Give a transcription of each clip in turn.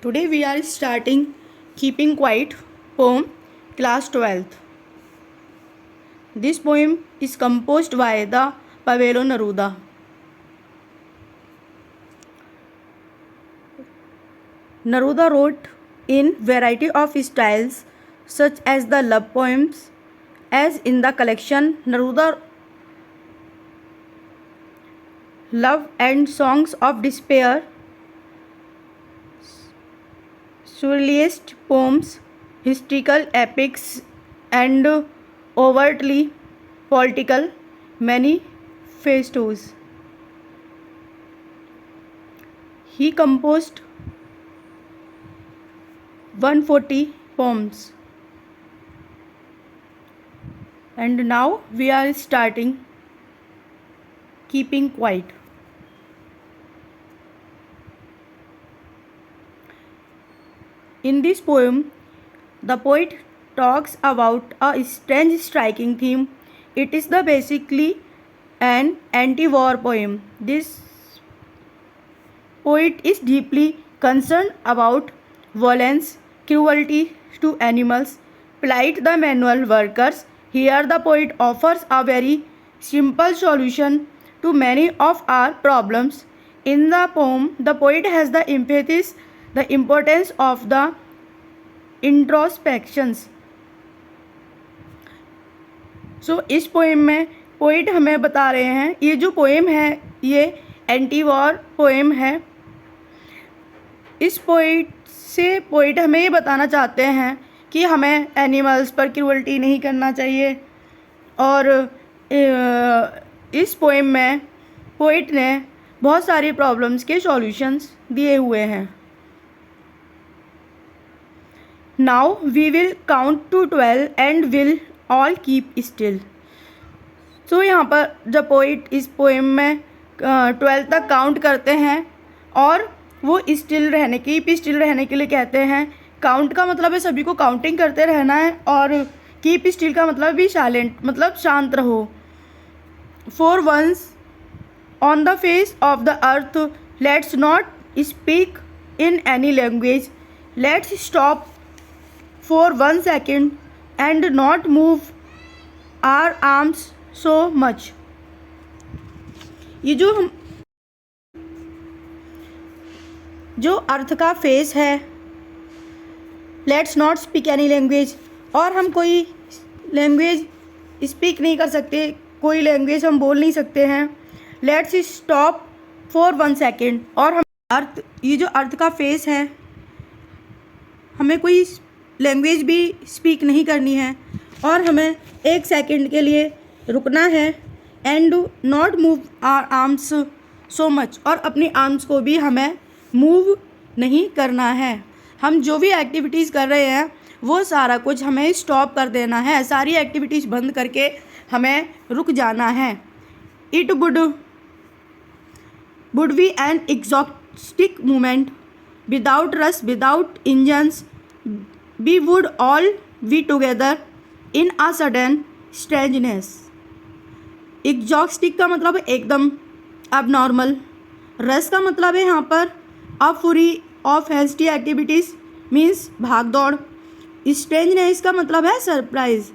Today we are starting Keeping Quiet poem, class 12th. This poem is composed by the Pavelo Neruda. Neruda wrote in variety of styles such as the love poems, as in the collection Neruda Love and Songs of Despair, surrealist poems, historical epics, and overtly political manifestos. He composed 140 poems. And now we are starting Keeping Quiet. In this poem, the poet talks about a strange, striking theme. It is basically an anti-war poem. This poet is deeply concerned about violence, cruelty to animals, plight the manual workers. Here the poet offers a very simple solution to many of our problems. In the poem, the poet has the emphasis the importance of the इंट्रोस्पेक्शंस. इस poem में poet हमें बता रहे हैं, ये जो poem है ये एंटी वॉर पोएम है. इस पोइट हमें ये बताना चाहते हैं कि हमें एनिमल्स पर क्रूअल्टी नहीं करना चाहिए. और इस पोएम में पोइट ने बहुत सारी प्रॉब्लम्स के सॉल्यूशंस दिए हुए हैं. Now we will count to 12 and will all keep still. यहाँ पर जब पोइट इस पोएम में 12 तक काउंट करते हैं और वो स्टिल रहने के लिए कहते हैं. काउंट का मतलब है सभी को काउंटिंग करते रहना है, और कीप स्टिल का मतलब भी साइलेंट, मतलब शांत रहो. For once on the face of the earth let's not speak in any language, let's stop for 1 second and not move our arms so much. ये जो अर्थ का फेस है, let's not speak any language, और हम कोई language speak नहीं कर सकते, कोई लैंग्वेज हम बोल नहीं सकते हैं. लेट्स स्टॉप फॉर 1 सेकेंड, और हम ये जो अर्थ का फेस है, हमें कोई लैंग्वेज भी स्पीक नहीं करनी है और हमें 1 सेकेंड के लिए रुकना है. And not move our arms so much, और अपनी आर्म्स को भी हमें मूव नहीं करना है. हम जो भी एक्टिविटीज़ कर रहे हैं वो सारा कुछ हमें स्टॉप कर देना है, सारी एक्टिविटीज़ बंद करके हमें रुक जाना है. It would be an exotic movement without rush, without engines. We would all be together in a sudden strangeness. Exotic का मतलब एकदम abnormal. रस का मतलब है यहाँ पर a fury of hasty activities means भाग दौड़. strangeness का मतलब है सरप्राइज.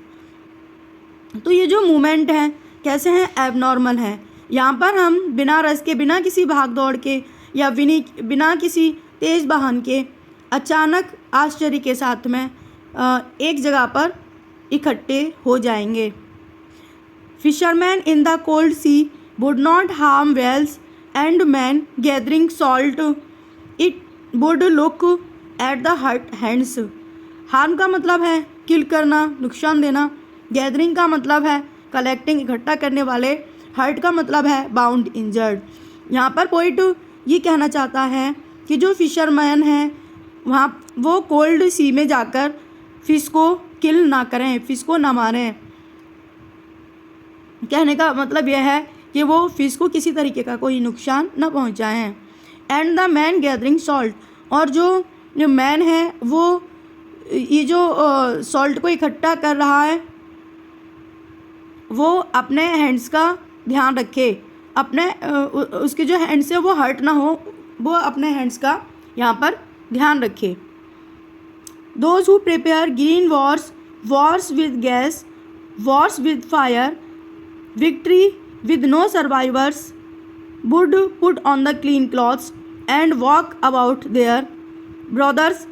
तो ये जो मूवमेंट हैं कैसे हैं, एबनॉर्मल हैं. यहाँ पर हम बिना रस के, बिना किसी भाग दौड़ के या बिना किसी तेज़ वाहन के अचानक आश्चर्य के साथ में एक जगह पर इकट्ठे हो जाएंगे. Fisherman in the cold sea would not harm whales and man gathering salt, it would look at the hurt hands. Harm का मतलब है किल करना, नुकसान देना. गैदरिंग का मतलब है कलेक्टिंग, इकट्ठा करने वाले. हर्ट का मतलब है बाउंड, इंजर्ड. यहाँ पर पोइट ये कहना चाहता है कि जो फिशरमैन हैं वहाँ वो कोल्ड सी में जाकर फ़िश को किल ना करें, फ़िश को ना मारें. कहने का मतलब यह है कि वो फ़िश को किसी तरीके का कोई नुकसान ना पहुँचाएं. And the man gathering salt, और जो मैन है वो ये जो सॉल्ट को इकट्ठा कर रहा है वो अपने हैंड्स का ध्यान रखे, अपने उसके जो हैंड्स है वो हर्ट ना हो, वो अपने हैंड्स का यहाँ पर ध्यान रखें। Those who prepare green wars, wars with gas, wars with fire, victory with no survivors, would put on the clean clothes and walk about their brothers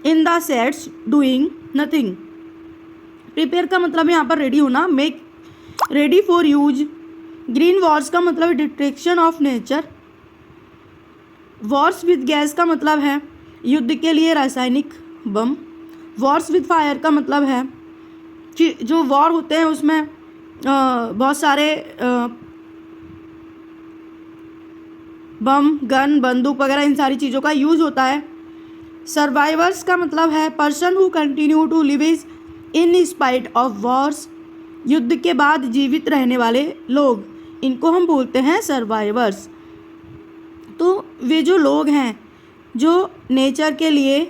in the sheds doing nothing। Prepare का मतलब यहाँ पर ready होना, make ready for use. Green Wars का मतलब destruction of nature. Wars with gas का मतलब है युद्ध के लिए रासायनिक बम। वॉर्स विद फायर का मतलब है कि जो वॉर होते हैं उसमें बहुत सारे बम, गन, बंदूक वगैरह इन सारी चीज़ों का यूज़ होता है। सर्वाइवर्स का मतलब है person who continue to live in spite of wars. युद्ध के बाद जीवित रहने वाले लोग, इनको हम बोलते हैं सर्वाइवर्स। तो वे जो लोग हैं जो नेचर के लिए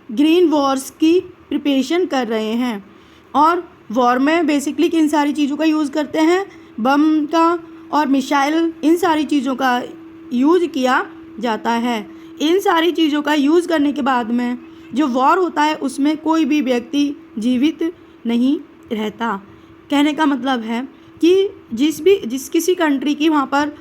ग्रीन वॉर्स की प्रिपरेशन कर रहे हैं, और वॉर में बेसिकली किन सारी चीज़ों का यूज़ करते हैं, बम का और मिसाइल, इन सारी चीज़ों का यूज़ किया जाता है। इन सारी चीज़ों का यूज़ करने के बाद में जो वॉर होता है उसमें कोई भी व्यक्ति जीवित नहीं रहता। कहने का मतलब है कि जिस किसी कंट्री की वहाँ पर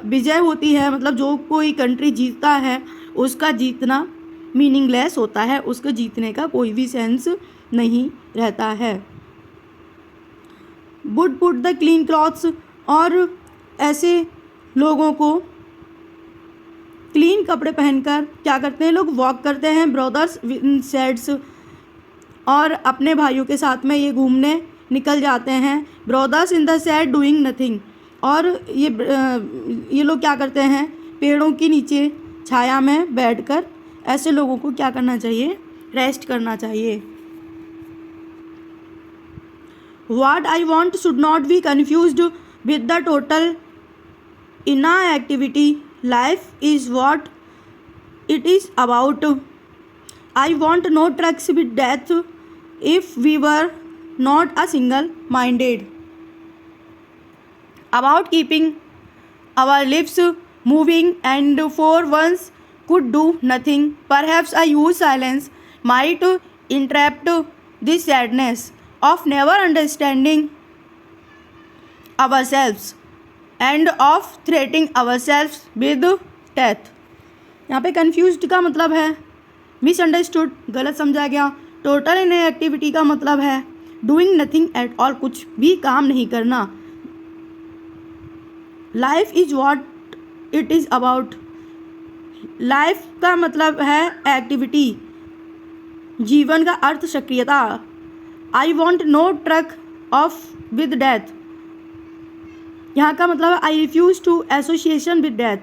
विजय होती है, मतलब जो कोई कंट्री जीतता है उसका जीतना मीनिंगलेस होता है, उसके जीतने का कोई भी सेंस नहीं रहता है। Would put the clean clothes, और ऐसे लोगों को क्लीन कपड़े पहनकर क्या करते हैं लोग, वॉक करते हैं ब्रदर्स इन शेड्स, और अपने भाइयों के साथ में ये घूमने निकल जाते हैं। Brothers in the shade doing nothing, और ये लोग क्या करते हैं, पेड़ों के नीचे छाया में बैठकर ऐसे लोगों को क्या करना चाहिए, रेस्ट करना चाहिए। What I want should not be confused with the total inactivity. Life is what it is about. I want no trucks with death if we were not a single-minded. About keeping our lips moving and for once could do nothing. Perhaps a huge silence might interrupt this sadness of never understanding ourselves and of threatening ourselves with death। यहाँ पे confused का मतलब है misunderstood, गलत समझा गया। total inactivity का मतलब है doing nothing at all, कुछ भी काम नहीं करना। life is what it is about, life का मतलब है activity, जीवन का अर्थ सक्रियता। I want no truck of with death, यहाँ का मतलब है I refuse to association with death,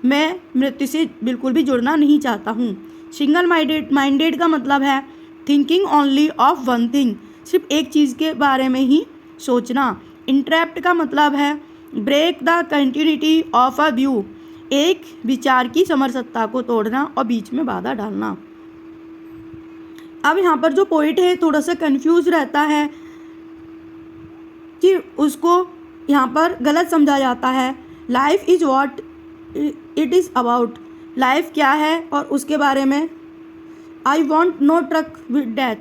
मैं मृत्यु से बिल्कुल भी जुड़ना नहीं चाहता हूँ। सिंगल माइंडेड का मतलब है thinking only of one thing, सिर्फ एक चीज़ के बारे में ही सोचना। इंट्रैप्ट का मतलब है break the continuity of a view, एक विचार की समरसत्ता को तोड़ना और बीच में बाधा डालना। अब यहाँ पर जो पोइट है थोड़ा सा कंफ्यूज रहता है कि उसको यहाँ पर गलत समझा जाता है। Life is what it is about, life क्या है और उसके बारे में I want no truck with death,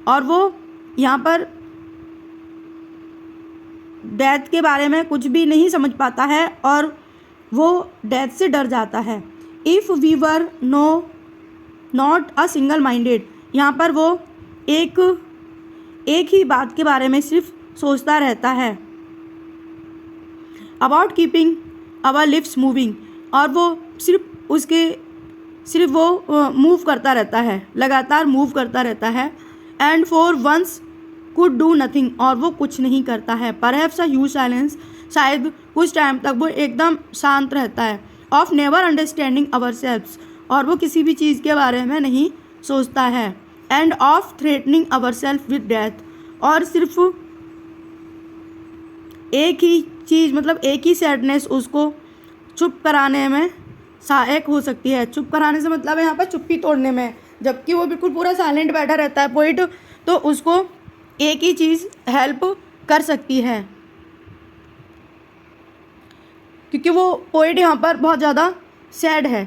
और वो यहाँ पर डेथ के बारे में कुछ भी नहीं समझ पाता है और वो डेथ से डर जाता है। If we were not a single minded, यहाँ पर वो एक ही बात के बारे में सिर्फ सोचता रहता है। About keeping our lips moving, और वो सिर्फ वो मूव करता रहता है, लगातार मूव करता रहता है। And for once could do nothing, और वो कुछ नहीं करता है। परहैप्स अ ह्यूज साइलेंस, शायद कुछ टाइम तक वो एकदम शांत रहता है। Of never understanding ourselves, और वो किसी भी चीज़ के बारे में नहीं सोचता है। And of threatening our self with death, और सिर्फ एक ही चीज़, मतलब एक ही सैडनेस उसको चुप कराने में सहायक हो सकती है। चुप कराने से मतलब है यहाँ पर चुप्पी तोड़ने में, जबकि वो बिल्कुल पूरा साइलेंट बैठा रहता है पोइट, तो उसको एक ही चीज़ हेल्प कर सकती है, क्योंकि वो पोइट यहाँ पर बहुत ज़्यादा सैड है।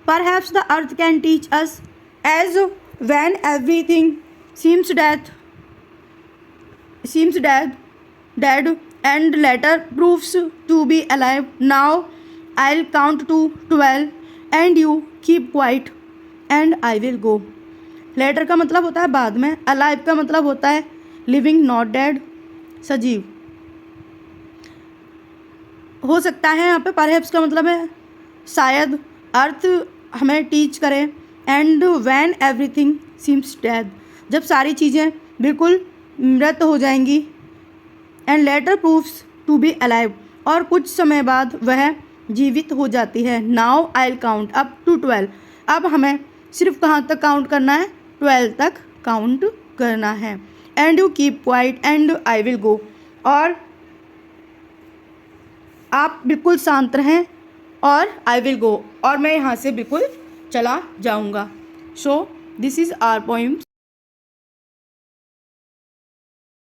Perhaps the earth can teach us as when everything seems dead and later proves to be alive. Now I'll count to 12 and you keep quiet and I will go. Later का मतलब होता है बाद में, alive का मतलब होता है लिविंग नॉट डेड, सजीव हो सकता है। यहाँ पे परहैप्स का मतलब है शायद अर्थ हमें टीच करे, and when everything seems dead जब सारी चीज़ें बिल्कुल मृत हो जाएंगी, and later proves to be alive और कुछ समय बाद वह जीवित हो जाती है। Now I will count up to 12 अब हमें सिर्फ कहाँ तक काउंट करना है, 12 तक काउंट करना है। And you keep quiet and I will go और आप बिल्कुल शांत रहें और आई विल गो और मैं यहाँ से बिल्कुल चला जाऊँगा। So this is our poem.